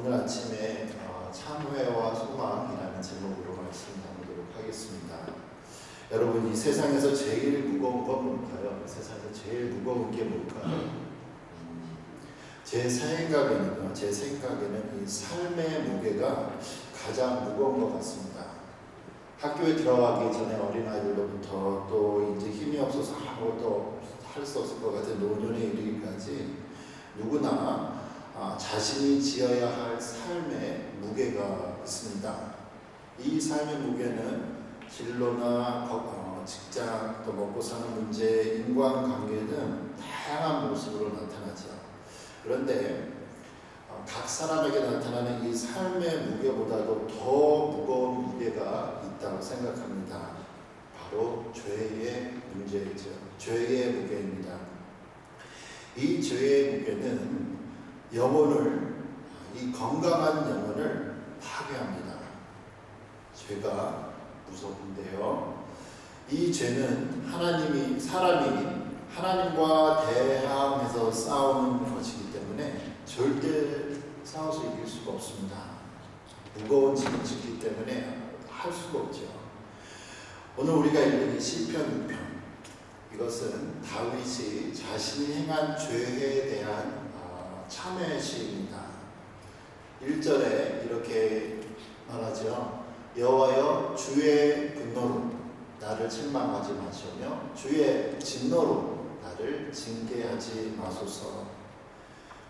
오늘 아침에 참회와 소망이라는 제목으로 말씀 나누도록 하겠습니다. 여러분, 이 세상에서 제일 무거운 건 뭘까요? 세상에서 제일 무거운 게 뭘까요? 제 생각에는 이 삶의 무게가 가장 무거운 것 같습니다. 학교에 들어가기 전에 어린아이들로부터 또 이제 힘이 없어서 아무것도 할 수 없을 것 같은 노년에 이르기까지 누구나 자신이 지어야 할 삶의 무게가 있습니다. 이 삶의 무게는 진로나 직장, 또 먹고 사는 문제, 인간관계 등 다양한 모습으로 나타나죠. 그런데 각 사람에게 나타나는 이 삶의 무게보다도 더 무거운 무게가 있다고 생각합니다. 바로 죄의 문제이죠. 죄의 무게입니다. 이 죄의 무게는 이 건강한 영혼을 파괴합니다. 죄가 무서운데요. 이 죄는 사람이 하나님과 대항해서 싸우는 것이기 때문에 절대 싸워서 이길 수가 없습니다. 무거운 짐을 짓기 때문에 할 수가 없죠. 오늘 우리가 읽은 이 시편 6편, 이것은 다윗이 자신이 행한 죄에 대한 참회의 시입니다. 1절에 이렇게 말하죠. 여호와여, 주의 분노로 나를 책망하지 마시며 주의 진노로 나를 징계하지 마소서.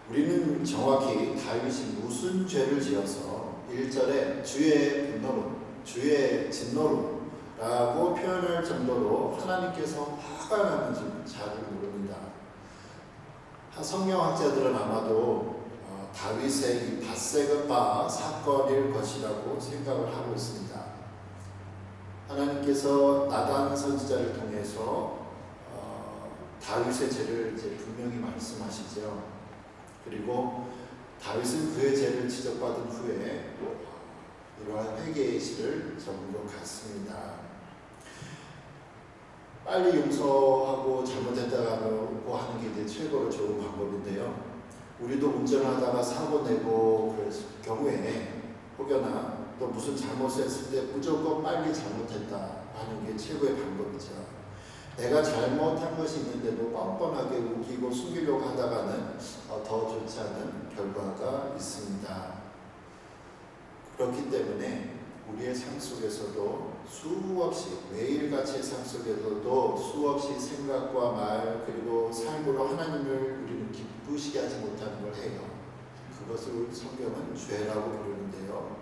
우리는 정확히 다윗이 무슨 죄를 지어서 1절에 주의 분노로, 주의 진노로 라고 표현할 정도로 하나님께서 화가 나는지 잘 모릅니다. 성경학자들은 아마도 다윗의 이 밧세바 사건일 것이라고 생각을 하고 있습니다. 하나님께서 나단 선지자를 통해서 다윗의 죄를 이제 분명히 말씀하시죠. 그리고 다윗은 그의 죄를 지적받은 후에 이러한 회개의 시를 적은 것 같습니다. 빨리 용서하고 잘못했다고 하는 게 이제 최고로 좋은 방법인데요. 우리도 운전하다가 사고 내고 그럴 경우에 혹여나 또 무슨 잘못을 했을 때 무조건 빨리 잘못했다 하는 게 최고의 방법이죠. 내가 잘못한 것이 있는데도 뻔뻔하게 우기고 숨기려고 하다가는 더 좋지 않은 결과가 있습니다. 그렇기 때문에 우리의 삶 속에서도 매일같이 삶 속에서도 수없이 생각과 말 그리고 삶으로 하나님을 우리는 기쁘시게 하지 못하는 걸 해요. 그것을 성경은 죄라고 부르는데요.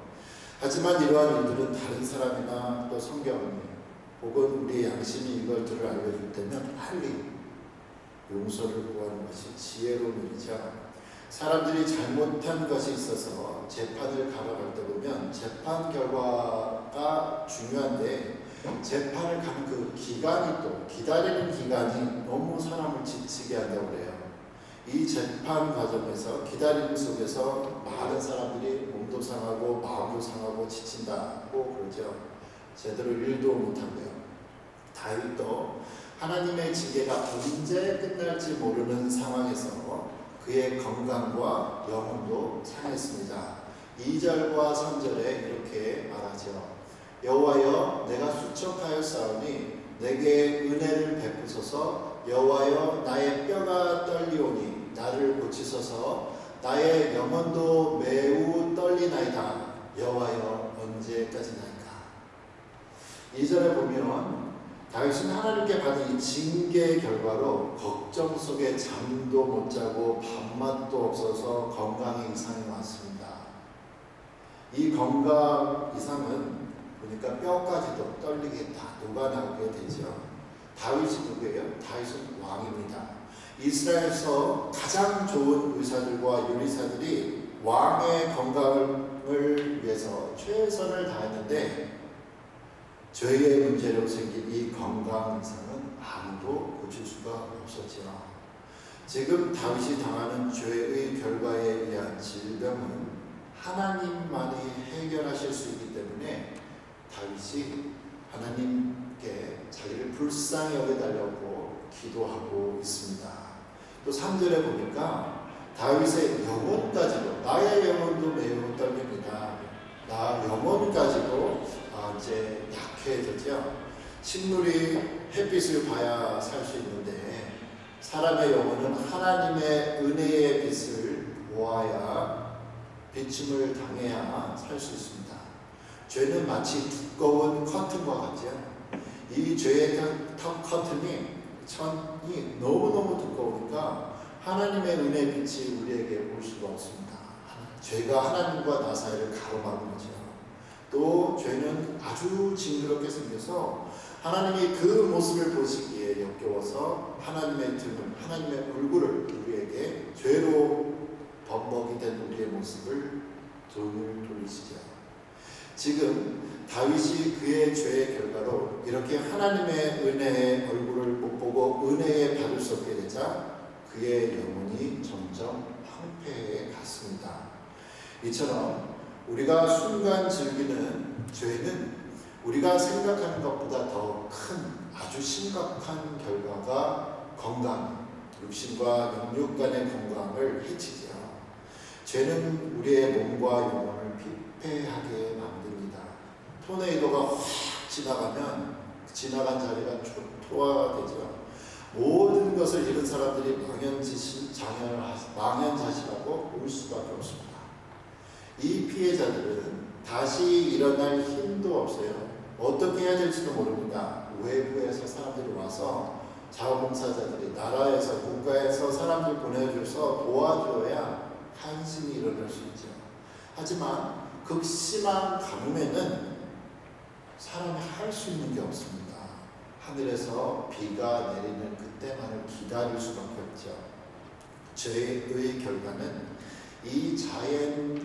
하지만 이러한 일들은 다른 사람이나 또 성경이 혹은 우리의 양심이 이것들을 알려줄 때면 빨리 용서를 구하는 것이 지혜로운 일이죠. 사람들이 잘못한 것이 있어서 재판을 가러갈 때 보면 재판 결과가 중요한데 재판을 가는 그 기간이 또 기다리는 기간이 너무 사람을 지치게 한다고 그래요. 이 재판 과정에서 기다림 속에서 많은 사람들이 몸도 상하고 마음도 상하고 지친다고 그러죠. 제대로 일도 못하고요. 다윗도 하나님의 징계가 언제 끝날지 모르는 상황에서 그의 건강과 영혼도 상했습니다. 2절과 3절에 이렇게 말하죠. 여호와여, 내가 수척하였사오니 내게 은혜를 베푸소서. 여호와여, 나의 뼈가 떨리오니 나를 고치소서. 나의 영혼도 매우 떨리나이다. 여호와여, 언제까지나이까. 2절에 보면 다윗은 하나님께 받은 이 징계의 결과로 걱정 속에 잠도 못 자고 밥맛도 없어서 건강에 이상이 왔습니다. 이 건강 이상은 보니까 뼈까지도 떨리게 다 녹아나오게 되죠. 다윗이 누구예요? 다윗은 왕입니다. 이스라엘에서 가장 좋은 의사들과 요리사들이 왕의 건강을 위해서 최선을 다했는데 죄의 문제로 생긴 이 건강 이상은 아무도 고칠 수가 없었지요. 지금 다윗이 당하는 죄의 결과에 의한 질병은 하나님만이 해결하실 수 있기 때문에 다윗이 하나님께 자기를 불쌍히 여겨달라고 기도하고 있습니다. 또 3절에 보니까 다윗의 영혼까지도 나의 영혼도 매우 영혼까지도 이제 약해졌죠. 식물이 햇빛을 봐야 살 수 있는데 사람의 영혼은 하나님의 은혜의 빛을 보아야 비침을 당해야 살 수 있습니다. 죄는 마치 두꺼운 커튼과 같죠. 이 죄의 커튼이 천이 너무너무 두꺼우니까 하나님의 은혜의 빛이 우리에게 올 수가 없습니다. 죄가 하나님과 나 사이를 가로막는 거죠. 또 죄는 아주 징그럽게 생겨서 하나님이 그 모습을 보시기에 역겨워서 하나님의 등을, 하나님의 얼굴을 우리에게 죄로 범벅이 된 우리의 모습을 등을 돌리시죠. 지금 다윗이 그의 죄의 결과로 이렇게 하나님의 은혜의 얼굴을 못 보고 은혜에 받을 수 없게 되자 그의 영혼이 점점 황폐해 갔습니다. 이처럼 우리가 순간 즐기는 죄는 우리가 생각하는 것보다 더 큰 아주 심각한 결과가 건강, 육신과 영육 간의 건강을 해치죠. 죄는 우리의 몸과 영혼을 피폐하게 만듭니다. 토네이도가 확 지나가면 지나간 자리가 초토화되죠. 모든 것을 잃은 사람들이 망연자실하고 울 수밖에 없습니다. 이 피해자들은 다시 일어날 힘도 없어요. 어떻게 해야 될지도 모릅니다. 외부에서 사람들이 와서 자원봉사자들이 나라에서 국가에서 사람들 보내줘서 도와줘야 한심이 일어날 수 있죠. 하지만 극심한 가뭄에는 사람이 할 수 있는 게 없습니다. 하늘에서 비가 내리는 그때만을 기다릴 수밖에 없죠. 죄의 결과는 이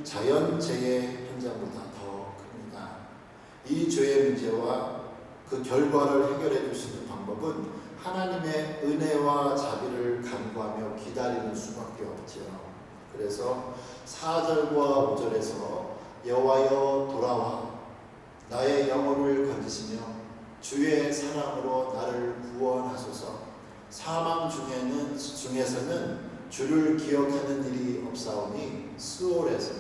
자연재해 현장보다 더 큽니다. 이 죄의 문제와 그 결과를 해결해 줄 수 있는 방법은 하나님의 은혜와 자비를 간구하며 기다리는 수밖에 없죠. 그래서 4절과 5절에서 여호와여 돌아와 나의 영혼을 건지시며 주의 사랑으로 나를 구원하소서. 사망 중에서는 주를 기억하는 일이 없사오니 스올에서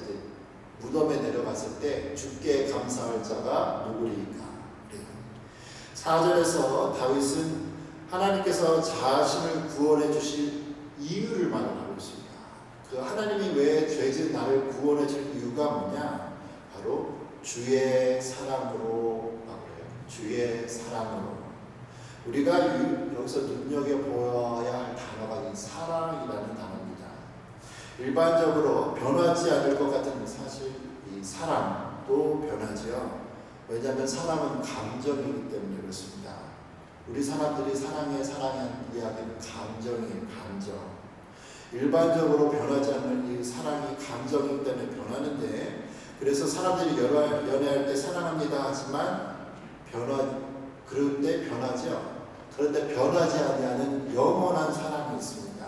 무덤에 내려갔을 때 주께 감사할 자가 누구리까. 4절에서 다윗은 하나님께서 자신을 구원해 주실 이유를 말하고 있습니다. 그 하나님이 왜 죄진 나를 구원해 줄 이유가 뭐냐? 바로 주의 사랑으로 말해요. 주의 사랑으로. 우리가 여기서 눈여겨보아야 할 단어가 이 사랑이라는 단어입니다. 일반적으로 변하지 않을 것 같은 사실 이 사랑도 변하지요. 왜냐하면 사랑은 감정이기 때문에 그렇습니다. 우리 사람들이 사랑한 이야기는 감정이에요. 감정. 일반적으로 변하지 않는 이 사랑이 감정이기 때문에 변하는데, 그래서 사람들이 연애할 때 사랑합니다 하지만 그런데 변하죠. 그런데 변하지 않는 영원한 사랑이 있습니다.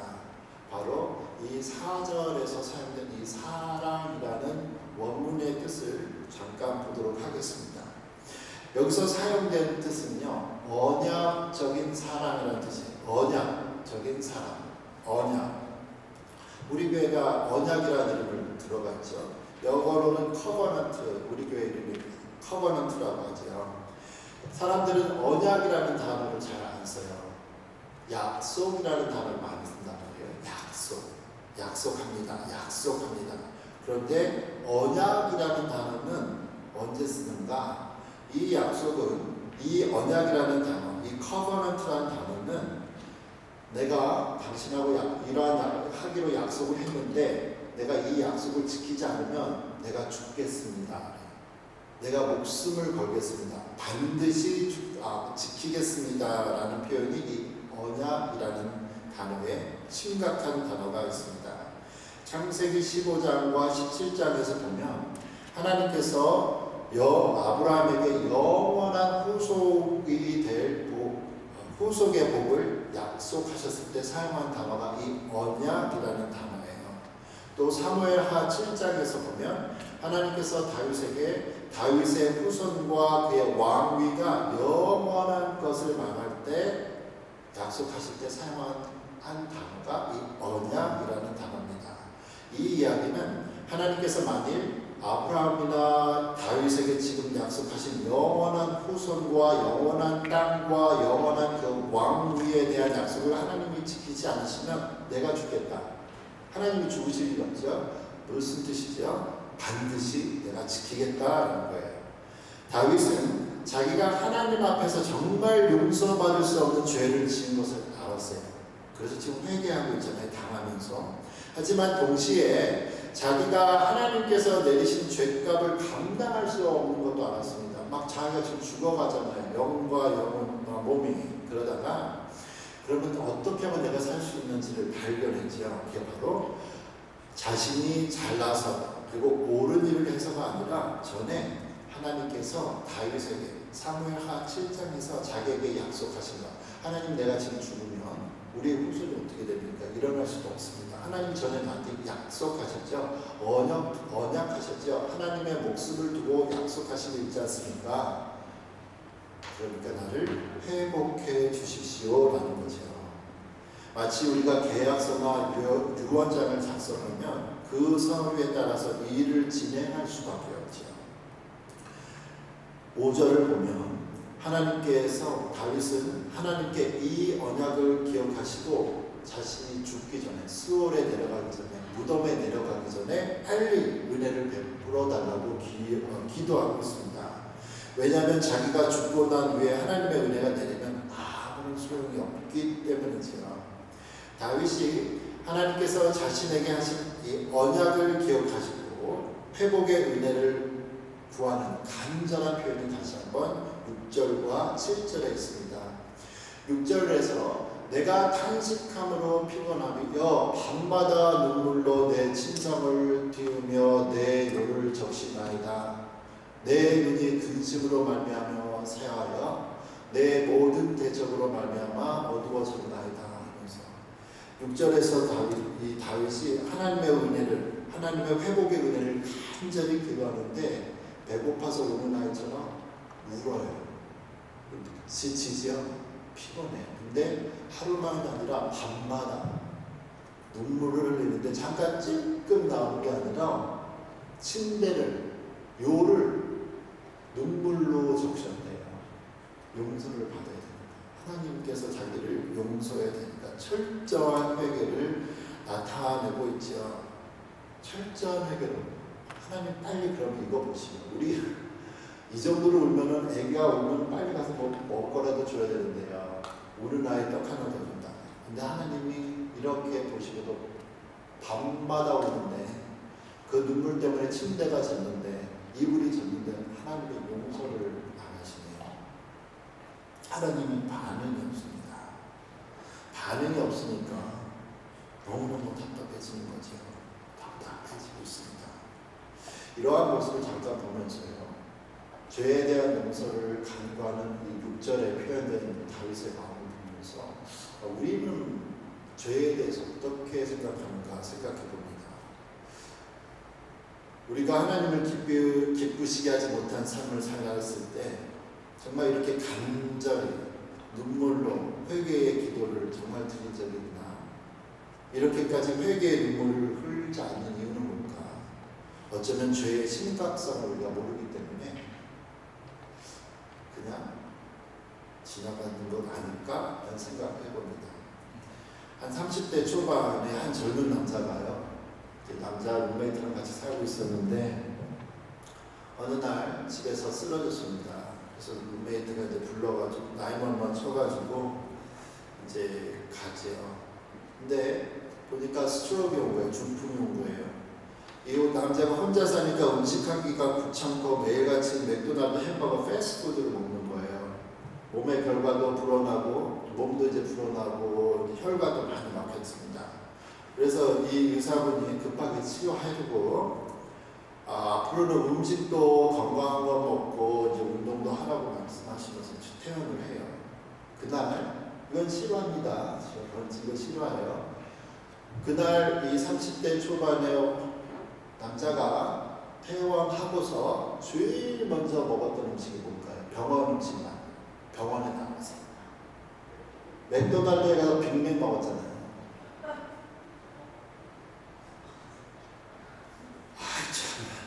바로 이 4절에서 사용된 이 사랑이라는 원문의 뜻을 잠깐 보도록 하겠습니다. 여기서 사용된 뜻은요, 언약적인 사랑이라는 뜻이에요. 언약적인 사랑, 언약. 우리 교회가 언약이라는 이름을 들어봤죠. 영어로는 커버넌트, 우리 교회 이름이 커버넌트라고 하죠. 사람들은 언약이라는 단어를 잘 안 써요. 약속이라는 단어를 많이 쓴단 말이에요. 약속합니다. 그런데 언약이라는 단어는 언제 쓰는가? 이 약속은, 이 언약이라는 단어, 이 커버넌트라는 단어는 내가 당신하고 이러한 하기로 약속을 했는데 내가 이 약속을 지키지 않으면 내가 죽겠습니다. 내가 목숨을 걸겠습니다. 반드시 지키겠습니다 라는 표현이 이 언약이라는 단어에 심각한 단어가 있습니다. 창세기 15장과 17장에서 보면 하나님께서 아브라함에게 영원한 후속의 복을 약속하셨을 때 사용한 단어가 이 언약이라는 단어예요. 또 사무엘하 7장에서 보면 하나님께서 다윗에게 다윗의 후손과 그의 왕위가 영원한 것을 말할 때 약속하실 때 사용한 단어가 이 언약이라는 단어입니다. 이 이야기는 하나님께서 만일 아브라함이나 다윗에게 지금 약속하신 영원한 후손과 영원한 땅과 영원한 그 왕위에 대한 약속을 하나님이 지키지 않으시면 내가 죽겠다. 하나님이 죽으실 일 없죠. 무슨 뜻이죠? 반드시 내가 지키겠다라는 거예요. 다윗은 자기가 하나님 앞에서 정말 용서받을 수 없는 죄를 지은 것을 알았어요. 그래서 지금 회개하고 있잖아요. 당하면서. 하지만 동시에 자기가 하나님께서 내리신 죄값을 감당할 수 없는 것도 알았습니다. 막 자기가 지금 죽어가잖아요. 영과 영혼과 몸이. 그러다가 그러면 어떻게 하면 내가 살 수 있는지를 발견했죠. 그게 바로 자신이 잘나서 그리고 옳은 일을 해서가 아니라 전에 하나님께서 다윗에게 사무엘하 7장에서 자기에게 약속하신 것. 하나님 내가 지금 죽으면 우리의 후손이 어떻게 됩니까? 일어날 수도 없습니다. 하나님 전에 나한테 약속하셨죠. 언약하셨죠. 하나님의 목숨을 두고 약속하신 게 있지 않습니까? 그러니까 나를 회복해 주십시오라는 거죠. 마치 우리가 계약서나 유언장을 작성하면 그 서류에 따라서 일을 진행할 수밖에 없죠. 5절을 보면 하나님께서 다윗은 하나님께 이 언약을 기억하시고 자신이 죽기 전에 수월에 내려가기 전에 무덤에 내려가기 전에 빨리 은혜를 베풀어 달라고 기도하고 있습니다. 왜냐하면 자기가 죽고 난 후에 하나님의 은혜가 내리면 아무런 소용이 없기 때문이지요. 다윗이 하나님께서 자신에게 하신 이 언약을 기억하시고 회복의 은혜를 구하는 간절한 표현이 다시 한번 6절과 7절에 있습니다. 6절에서 내가 탄식함으로 피곤하며 밤마다 눈물로 내 침상을 띄우며 내 뇨를 적시나이다. 내 눈이 근심으로 말미암아 새하여 내 모든 대적으로 말미암아 어두워졌나이다 하면서 6절에서 다윗이 하나님의 은혜를 하나님의 회복의 은혜를 간절히 기도하는데 배고파서 우는 아이처럼 울어요. 지치지요? 피곤해요. 근데 하루만이 아니라 밤마다 눈물을 흘리는데 잠깐 찔끔 나오는 게 아니라 침대를 요를 눈물로 적셨대요. 용서를 받아야 됩니다. 하나님께서 자기를 용서해야 되니까 철저한 회개를 나타내고 있죠. 철저한 회개로 하나님 빨리 그럼 이거 보시면 우리 이 정도로 울면은 애기가 울면 빨리 가서 먹거라도 줘야 되는데요. 우는 아이 떡 하나 더 준다. 근데 하나님이 이렇게 보시고도 밤마다 우는데 그 눈물 때문에 침대가 젖는데 이불이 젖는데 하나님의 용서를 안 하시네요. 하나님이 반응이 없습니다. 반응이 없으니까 너무너무 답답해지는 거죠. 답답해지고 있습니다. 이러한 모습을 잠깐 보면서요. 죄에 대한 용서를 간구하는 이 6절에 표현되는 다윗의 마음을 보면서 우리는 죄에 대해서 어떻게 생각하는가 생각해 봅니다. 우리가 하나님을 기쁘시게 하지 못한 삶을 살았을 때 정말 이렇게 간절히 눈물로 회개의 기도를 정말 드린 적이 있나? 이렇게까지 회개의 눈물을 흘리지 않는 이유는 뭘까? 어쩌면 죄의 심각성을 우리가 모르기 때문에 그냥 지나가는 것 아닐까? 라는 생각을 해봅니다. 한 30대 초반에 한 젊은 남자가요. 남자 룸메이트랑 같이 살고 있었는데 어느 날 집에서 쓰러졌습니다. 그래서 룸메이트가 이제 불러가지고 911 쳐가지고 이제 가죠. 근데 보니까 스트로크가 온 거예요. 중풍이 온 거예요. 이 남자가 혼자 사니까 음식하기가 귀찮고 매일같이 맥도날드 햄버거 패스트푸드를 먹는 거예요. 몸의 결과도 불어나고 몸도 이제 불어나고 혈관도 많이 막혔습니다. 그래서 이 의사분이 급하게 치료해주고 앞으로는 음식도 건강한 거 먹고 이제 운동도 하라고 말씀하시면서 퇴원을 해요. 그날 이건 실화입니다. 이거 실화예요. 그날 이 30대 초반의 남자가 퇴원하고서 제일 먼저 먹었던 음식이 뭘까요? 병원 음식만. 병원에 나가서 맥도날드에 가서 빅맥 먹었잖아요.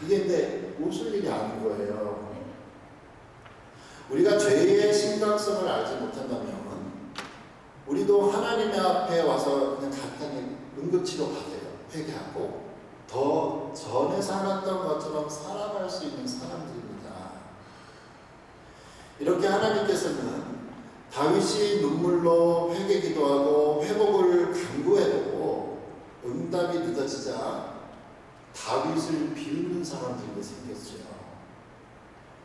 이게 근데 웃을 일이 아닌 거예요. 우리가 죄의 심각성을 알지 못한다면 우리도 하나님의 앞에 와서 그냥 간단히 응급치료 받아요. 회개하고 더 전에 살았던 것처럼 살아갈 수 있는 사람들입니다. 이렇게 하나님께서는 다윗이 눈물로 회개 기도하고 회복을 간구해도 응답이 늦어지자 다윗을 비웃는 사람들이 생겼어요.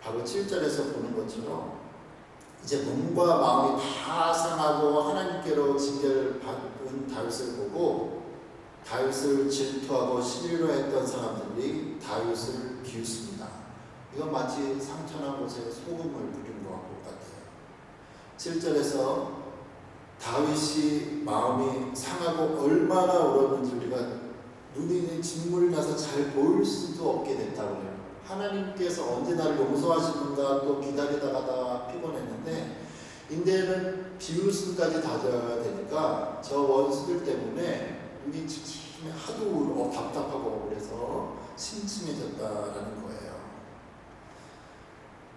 바로 7절에서 보는 것처럼 이제 몸과 마음이 다 상하고 하나님께로 징계를 받은 다윗을 보고 다윗을 질투하고 시기로 했던 사람들이 다윗을 비웃습니다. 이건 마치 상처난 곳에 소금을 부린 것과 같아요. 7절에서 다윗이 마음이 상하고 얼마나 울었는지 우리가 눈이 진물이 나서 잘 보일 수도 없게 됐다고 해요. 하나님께서 언제 나를 용서하시는가 또 기다리다가 피곤했는데 인제는 비웃음까지 다져야 되니까 저 원수들 때문에 눈이 침침해 하도 답답하고 그래서 심심해졌다라는 거예요.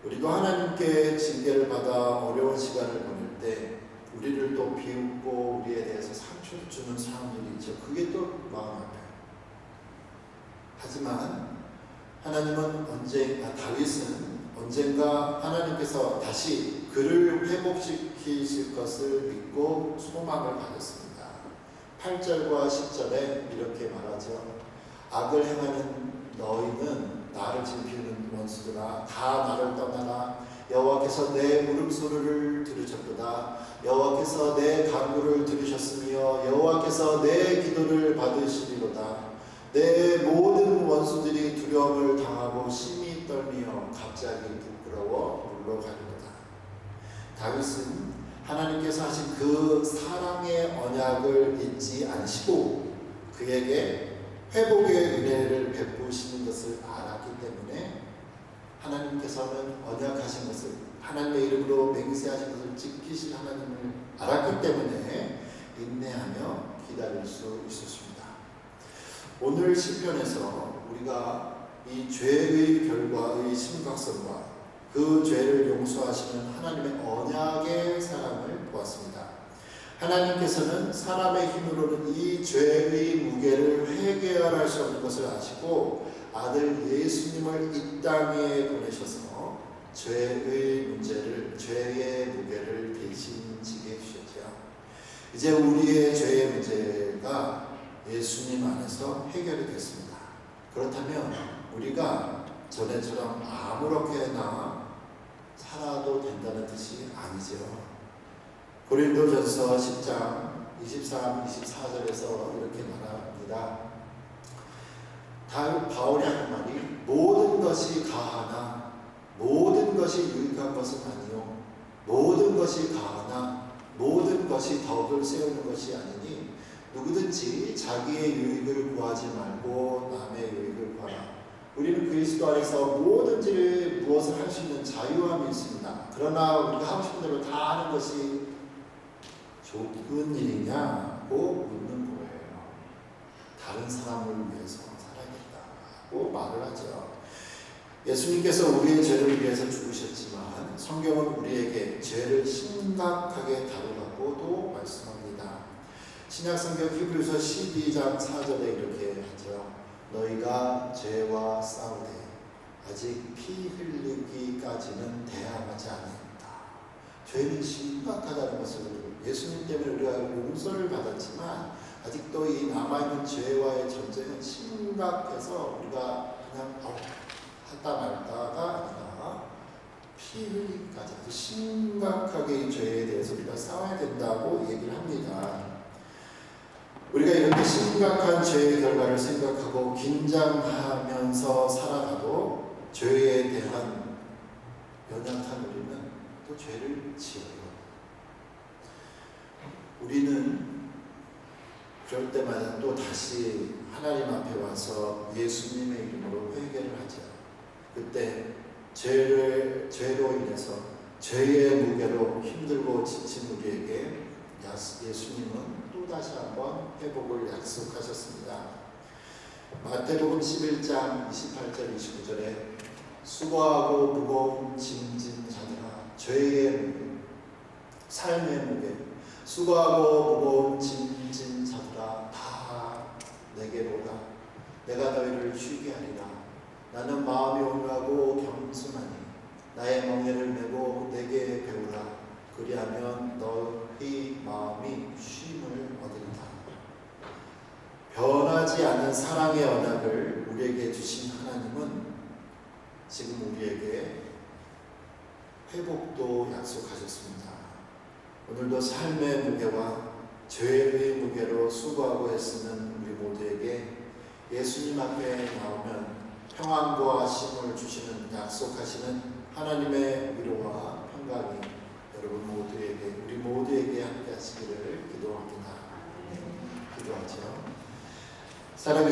우리도 하나님께 징계를 받아 어려운 시간을 보낼 때 우리를 또 비웃고 우리에 대해서 상처를 주는 사람들이 있죠. 그게 또 마음 아파요. 하지만 하나님은 다윗은 언젠가 하나님께서 다시 그를 회복시키실 것을 믿고 소망을 가졌습니다. 8절과 10절에 이렇게 말하죠. 악을 행하는 너희는 나를 지키는 원수들아 다 나를 떠나라. 여호와께서 내 물음소리를 들으셨도다. 여호와께서 내 간구를 들으셨으며 여호와께서 내 기도를 받으시리로다. 내 모든 원수들이 두려움을 당하고 심히 떨며 갑자기 부끄러워 물러가리로다. 다윗은 하나님께서 하신 그 사랑의 언약을 잊지 않으시고 그에게 회복의 은혜를 베푸시는 것을 알았기 때문에 하나님께서는 언약하신 것을 하나님의 이름으로 맹세하신 것을 지키실 하나님을 알았기 때문에 인내하며 기다릴 수 있었습니다. 오늘 시편에서 우리가 이 죄의 결과의 심각성과 그 죄를 용서하시는 하나님의 언약의 사랑을 보았습니다. 하나님께서는 사람의 힘으로는 이 죄의 무게를 해결할 수 없는 것을 아시고 아들 예수님을 이 땅에 보내셔서 죄의 문제를, 죄의 무게를 대신 지게 해주셨죠. 이제 우리의 죄의 문제가 예수님 안에서 해결이 됐습니다. 그렇다면 우리가 전에처럼 아무렇게나 살아도 된다는 뜻이 아니죠. 고린도전서 10장 23, 24절에서 이렇게 말합니다. 바울이 하는 말이 모든 것이 가하나 모든 것이 유익한 것은 아니요 모든 것이 가하나 모든 것이 덕을 세우는 것이 아니니 누구든지 자기의 유익을 구하지 말고 남의 유익을 구하라. 우리는 그리스도 안에서 뭐든지 무엇을 할 수 있는 자유함이 있습니다. 그러나 우리가 하고 싶은 대로 다 하는 것이 좋은 일이냐고 묻는 거예요. 다른 사람을 위해서 살아야겠다고 말을 하죠. 예수님께서 우리의 죄를 위해서 죽으셨지만 성경은 우리에게 죄를 심각하게 다루라고도 말씀합니다. 신약성경 히브리서 12장 4절에 이렇게 하죠. 너희가 죄와 싸우되 아직 피 흘리기까지는 대항하지 않았다. 죄는 심각하다는 것을 예수님 때문에 우리가 용서를 받았지만 아직도 이 남아있는 죄와의 전쟁은 심각해서 우리가 그냥 하다 말다가 아니라 피 흘리기까지 아주 심각하게 이 죄에 대해서 우리가 싸워야 된다고 얘기를 합니다. 우리가 이렇게 심각한 죄의 결과를 생각하고 긴장하면서 살아가도 죄에 대한 연약한 우리는 또 죄를 지어요. 우리는 그럴 때마다 또 다시 하나님 앞에 와서 예수님의 이름으로 회개를 하죠. 그때 죄로 인해서 죄의 무게로 힘들고 지친 우리에게 예수님은 또 다시 한번 회복을 약속하셨습니다. 마태복음 11장 28절 29절에 수고하고 무거운 짐진 자들아 죄의 무게, 삶의 무게, 수고하고 무거운 짐진 자들아 다 내게로 오라. 내가 너희를 쉬게 하리라. 나는 마음이 온유하고 겸손하니 나의 멍에를 메고 내게 배우라. 그리하면 너희 마음이 쉼을 얻으리라. 변하지 않는 사랑의 언약을 우리에게 주신 하나님은 지금 우리에게 회복도 약속하셨습니다. 오늘도 삶의 무게와 죄의 무게로 수고하고 애쓰는 우리 모두에게 예수님 앞에 나오면 평안과 쉼을 주시는 약속하시는 하나님의 위로와 평강이 여러분 모두에게, 우리 모두에게 함께 하시기를 기도합니다. 기도하죠. 사랑의